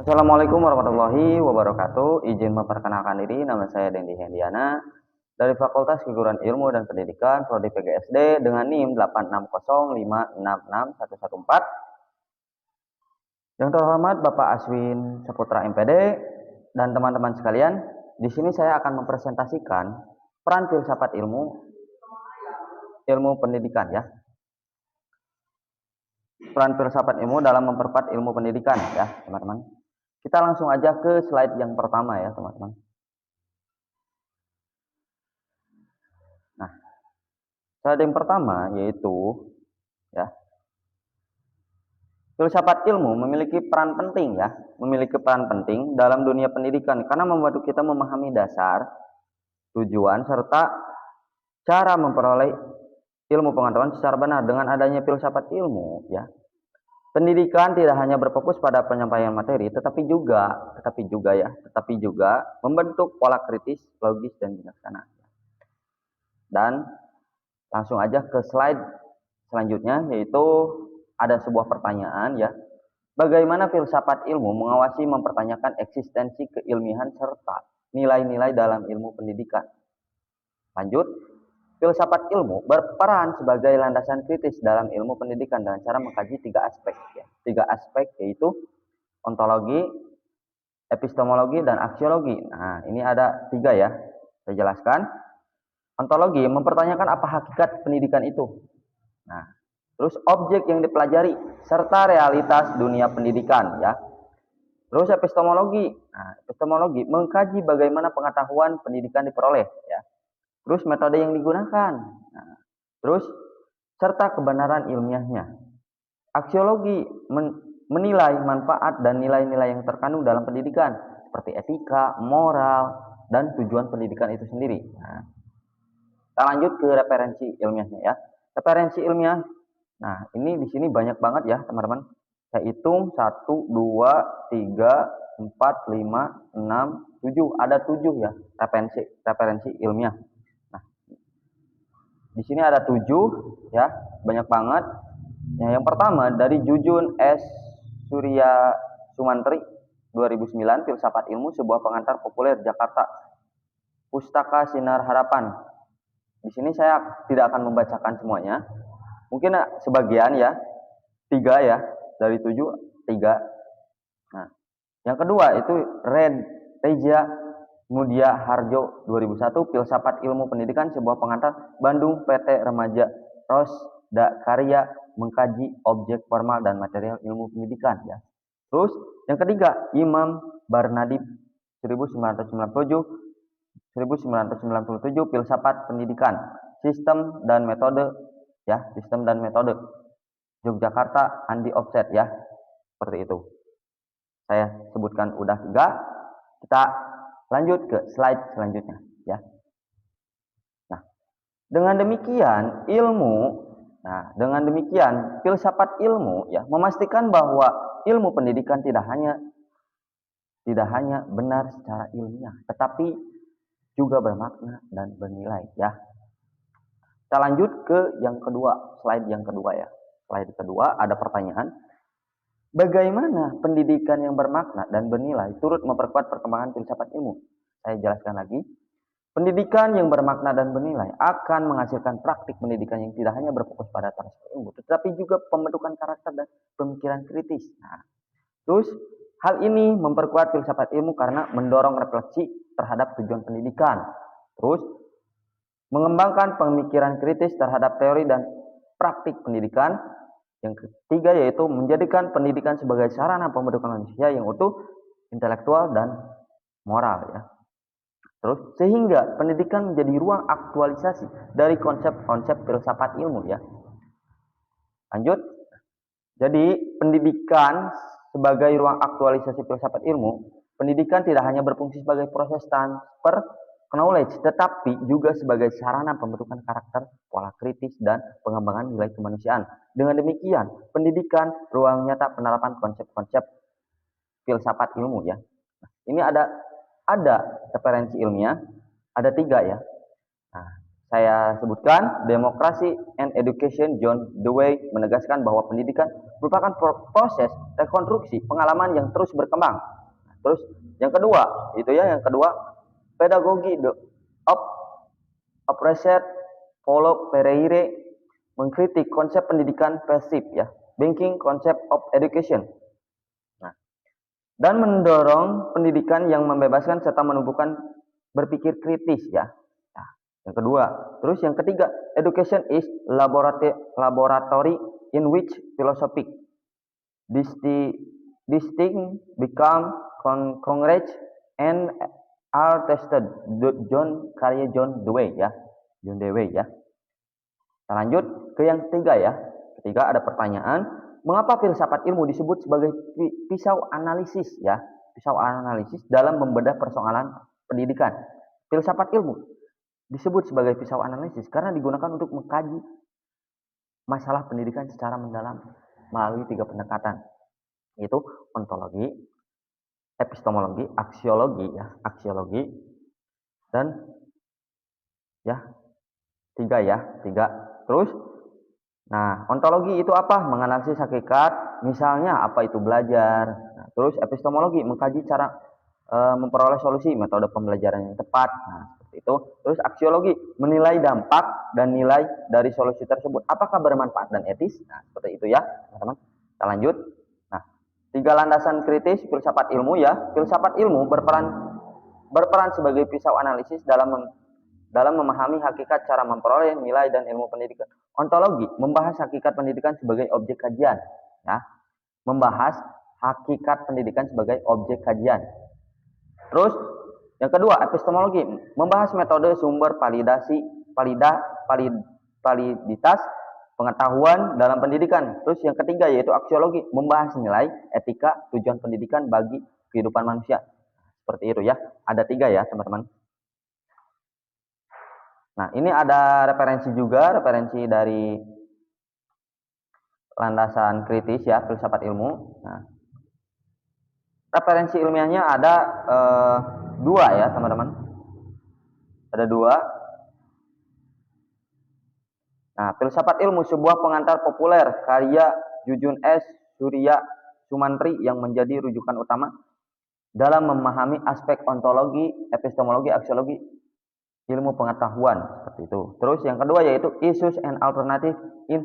Assalamualaikum warahmatullahi wabarakatuh. Izin memperkenalkan diri, nama saya Dendi Hendiana dari Fakultas Keguruan Ilmu dan Pendidikan Prodi PGSD dengan NIM 860566114. Yang terhormat Bapak Aswin Saputra MPD dan teman-teman sekalian, di sini saya akan mempresentasikan peran filsafat ilmu pendidikan ya. Peran filsafat ilmu dalam memperkuat ilmu pendidikan ya, teman-teman. Kita langsung aja ke slide yang pertama ya, teman-teman. Nah, slide yang pertama yaitu ya, filsafat ilmu memiliki peran penting ya, dalam dunia pendidikan karena membantu kita memahami dasar, tujuan serta cara memperoleh ilmu pengetahuan secara benar. Dengan adanya filsafat ilmu ya, pendidikan tidak hanya berfokus pada penyampaian materi, tetapi juga membentuk pola kritis, logis, dan bijaksana. Dan langsung aja ke slide selanjutnya, yaitu ada sebuah pertanyaan ya. Bagaimana filsafat ilmu mengawasi mempertanyakan eksistensi keilmiahan serta nilai-nilai dalam ilmu pendidikan? Lanjut, filsafat ilmu berperan sebagai landasan kritis dalam ilmu pendidikan dengan cara mengkaji tiga aspek ya. Tiga aspek yaitu ontologi, epistemologi, dan aksiologi. Nah, ini ada tiga ya. Saya jelaskan. Ontologi mempertanyakan apa hakikat pendidikan itu. Nah, terus objek yang dipelajari serta realitas dunia pendidikan ya. Terus epistemologi. Nah, epistemologi mengkaji bagaimana pengetahuan pendidikan diperoleh ya. Terus metode yang digunakan. Nah, terus serta kebenaran ilmiahnya. Aksiologi menilai manfaat dan nilai-nilai yang terkandung dalam pendidikan seperti etika, moral, dan tujuan pendidikan itu sendiri. Nah, kita lanjut ke referensi ilmiahnya ya. Referensi ilmiah. Nah, ini di sini banyak banget ya, teman-teman. Saya hitung 1 2 3 4 5 6 7. Ada 7 ya referensi ilmiah. Di sini ada 7 ya, banyak banget. Ya, yang pertama dari Jujun S. Surya Sumantri 2009, Filsafat Ilmu, sebuah pengantar populer Jakarta. Pustaka Sinar Harapan. Di sini saya tidak akan membacakan semuanya. Mungkin sebagian ya. 3 ya, dari 7 3. Nah, yang kedua itu Reja Mudia Harjo 2001, Filsafat Ilmu Pendidikan, sebuah pengantar Bandung PT Remaja Rosda Karya, mengkaji objek formal dan material ilmu pendidikan ya. Terus yang ketiga Imam Barnadib 1997, Filsafat Pendidikan, Sistem dan Metode ya, Yogyakarta Andi Offset ya. Seperti itu. Saya sebutkan udah 3. Kita lanjut ke slide selanjutnya ya. Nah, dengan demikian filsafat ilmu ya memastikan bahwa ilmu pendidikan tidak hanya benar secara ilmiah, tetapi juga bermakna dan bernilai ya. Kita lanjut ke yang kedua, slide yang kedua ya. Slide kedua ada pertanyaan, bagaimana pendidikan yang bermakna dan bernilai turut memperkuat perkembangan filsafat ilmu? Saya jelaskan lagi. Pendidikan yang bermakna dan bernilai akan menghasilkan praktik pendidikan yang tidak hanya berfokus pada transfer ilmu, tetapi juga pembentukan karakter dan pemikiran kritis. Nah, terus hal ini memperkuat filsafat ilmu karena mendorong refleksi terhadap tujuan pendidikan. Terus mengembangkan pemikiran kritis terhadap teori dan praktik pendidikan. Yang ketiga yaitu menjadikan pendidikan sebagai sarana pembentukan manusia yang utuh, intelektual, dan moral ya. Terus sehingga pendidikan menjadi ruang aktualisasi dari konsep-konsep filsafat ilmu ya. Lanjut. Jadi pendidikan sebagai ruang aktualisasi filsafat ilmu, pendidikan tidak hanya berfungsi sebagai proses transfer knowledge, tetapi juga sebagai sarana pembentukan karakter, pola kritis, dan pengembangan nilai kemanusiaan. Dengan demikian, pendidikan ruang nyata penerapan konsep-konsep filsafat ilmu ya. Nah, ini ada referensi ilmiah, ada 3 ya. Nah, saya sebutkan, Democracy and Education John Dewey menegaskan bahwa pendidikan merupakan proses rekonstruksi pengalaman yang terus berkembang Terus yang kedua itu ya, yang kedua pedagogi of research follow Pereire mengkritik konsep pendidikan pasif ya, banking concept of education. Nah, dan mendorong pendidikan yang membebaskan serta menumbuhkan berpikir kritis ya. Nah, yang kedua, terus yang ketiga, education is laboratory in which philosophic distinct become concrete and are tested. John Dewey ya. John Dewey ya. Kita lanjut ke yang ketiga ya. Ketiga ada pertanyaan, mengapa filsafat ilmu disebut sebagai pisau analisis ya? Pisau analisis dalam membedah persoalan pendidikan. Filsafat ilmu disebut sebagai pisau analisis karena digunakan untuk mengkaji masalah pendidikan secara mendalam melalui 3 pendekatan, yaitu ontologi, epistemologi, aksiologi, dan ya tiga. Terus, nah ontologi itu apa? Menganalisis hakikat, misalnya apa itu belajar. Nah, terus epistemologi mengkaji cara memperoleh solusi, metode pembelajaran yang tepat. Nah, seperti itu. Terus aksiologi menilai dampak dan nilai dari solusi tersebut. Apakah bermanfaat dan etis? Nah, seperti itu ya, teman-teman. Kita lanjut. Nah, 3 landasan kritis filsafat ilmu ya. Filsafat ilmu berperan sebagai pisau analisis dalam memahami hakikat cara memperoleh nilai dan ilmu pendidikan. Ontologi membahas hakikat pendidikan sebagai objek kajian ya. Membahas hakikat pendidikan sebagai objek kajian. Terus yang kedua, epistemologi membahas metode sumber validitas pengetahuan dalam pendidikan. Terus yang ketiga yaitu aksiologi membahas nilai, etika, tujuan pendidikan bagi kehidupan manusia. Seperti itu ya. Ada 3 ya, teman-teman. Nah, ini ada referensi juga, referensi dari landasan kritis ya, filsafat ilmu. Nah, referensi ilmiahnya ada 2 ya, teman-teman. Ada 2. Nah, filsafat ilmu sebuah pengantar populer karya Jujun S. Surya Sumantri yang menjadi rujukan utama dalam memahami aspek ontologi, epistemologi, aksiologi, ilmu pengetahuan seperti itu. Terus yang kedua yaitu Issues and Alternative in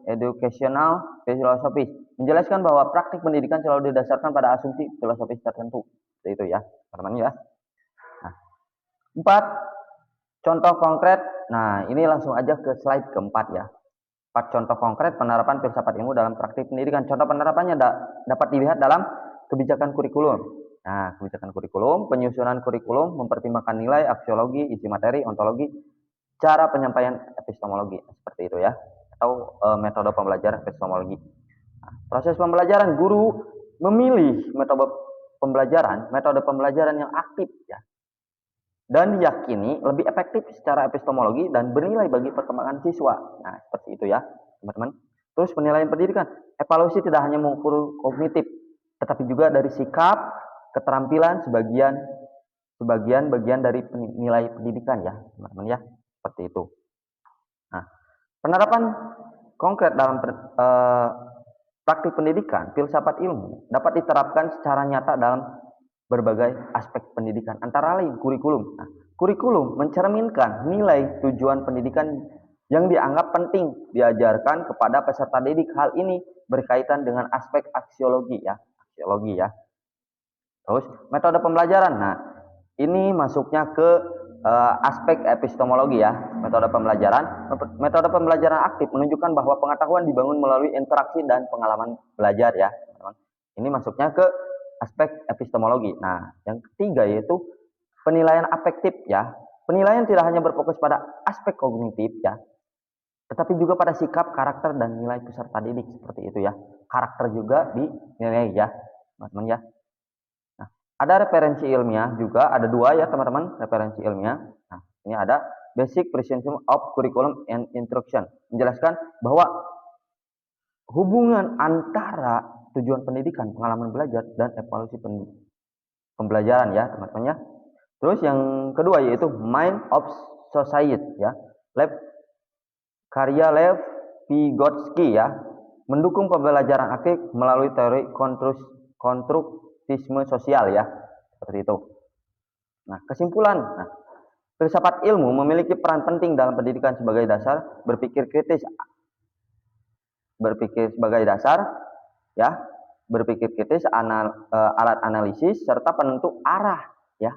Educational Philosophy, menjelaskan bahwa praktik pendidikan selalu didasarkan pada asumsi filosofis tertentu. Seperti itu ya, teman-teman ya. Nah, 4 contoh konkret. Nah, ini langsung aja ke slide keempat ya. 4 contoh konkret penerapan filsafat ilmu dalam praktik pendidikan. Contoh penerapannya dapat dilihat dalam kebijakan kurikulum. Nah, kebijakan kurikulum, penyusunan kurikulum, mempertimbangkan nilai, aksiologi, isi materi, ontologi, cara penyampaian epistemologi. Seperti itu ya. Atau metode pembelajaran epistemologi. Nah, proses pembelajaran, guru memilih metode pembelajaran yang aktif ya. Dan diyakini lebih efektif secara epistemologi dan bernilai bagi perkembangan siswa. Nah, seperti itu ya, teman-teman. Terus penilaian pendidikan, evaluasi tidak hanya mengukur kognitif, tetapi juga dari sikap, keterampilan sebagian bagian dari nilai pendidikan ya, teman-teman ya, seperti itu. Nah, penerapan konkret dalam praktik pendidikan, filsafat ilmu dapat diterapkan secara nyata dalam berbagai aspek pendidikan, antara lain kurikulum. Nah, kurikulum mencerminkan nilai tujuan pendidikan yang dianggap penting diajarkan kepada peserta didik. Hal ini berkaitan dengan aspek aksiologi ya. Terus metode pembelajaran. Nah, ini masuknya ke aspek epistemologi ya. Metode pembelajaran aktif menunjukkan bahwa pengetahuan dibangun melalui interaksi dan pengalaman belajar ya. Ini masuknya ke aspek epistemologi. Nah, yang ketiga yaitu penilaian afektif ya. Penilaian tidak hanya berfokus pada aspek kognitif ya, tetapi juga pada sikap, karakter, dan nilai peserta didik seperti itu ya. Karakter juga dinilai ya, teman-teman ya. Nah, ada referensi ilmiah juga, ada 2 ya teman-teman, referensi ilmiah. Nah, ini ada Basic Principles of Curriculum and Instruction, menjelaskan bahwa hubungan antara tujuan pendidikan, pengalaman belajar, dan evaluasi pembelajaran ya teman-teman ya. Terus yang kedua yaitu Mind of Society ya, karya Lev Vygotsky ya, mendukung pembelajaran aktif melalui teori kritisisme sosial ya, seperti itu. Nah, kesimpulan. Nah, filsafat ilmu memiliki peran penting dalam pendidikan sebagai dasar berpikir kritis, ya, berpikir kritis, alat analisis serta penentu arah, ya,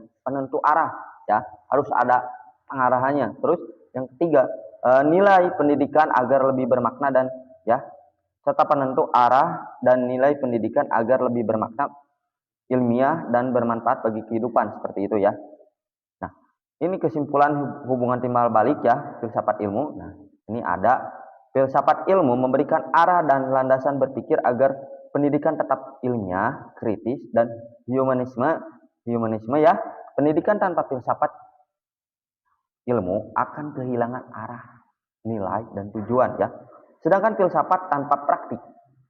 ya, harus ada pengarahannya. Terus yang ketiga, nilai pendidikan agar lebih bermakna dan ya, serta penentu arah dan nilai pendidikan agar lebih bermakna, ilmiah dan bermanfaat bagi kehidupan, seperti itu ya. Nah, ini kesimpulan hubungan timbal balik ya filsafat ilmu. Nah, ini ada filsafat ilmu memberikan arah dan landasan berpikir agar pendidikan tetap ilmiah, kritis dan humanisme ya. Pendidikan tanpa filsafat ilmu akan kehilangan arah, nilai dan tujuan ya. Sedangkan filsafat tanpa praktik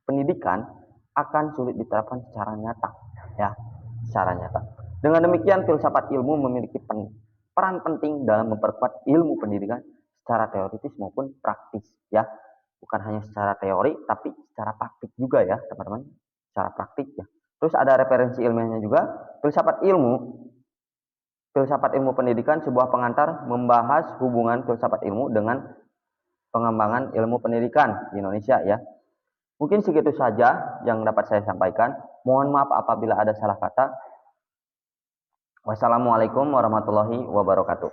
pendidikan akan sulit diterapkan secara nyata ya, secara nyata. Dengan demikian filsafat ilmu memiliki peran penting dalam memperkuat ilmu pendidikan secara teoritis maupun praktis ya. Bukan hanya secara teori tapi secara praktik juga ya, teman-teman. Secara praktik ya. Terus ada referensi ilmiahnya juga. Filsafat ilmu pendidikan sebuah pengantar membahas hubungan filsafat ilmu dengan pengembangan ilmu pendidikan di Indonesia ya. Mungkin segitu saja yang dapat saya sampaikan. Mohon maaf apabila ada salah kata. Wassalamualaikum warahmatullahi wabarakatuh.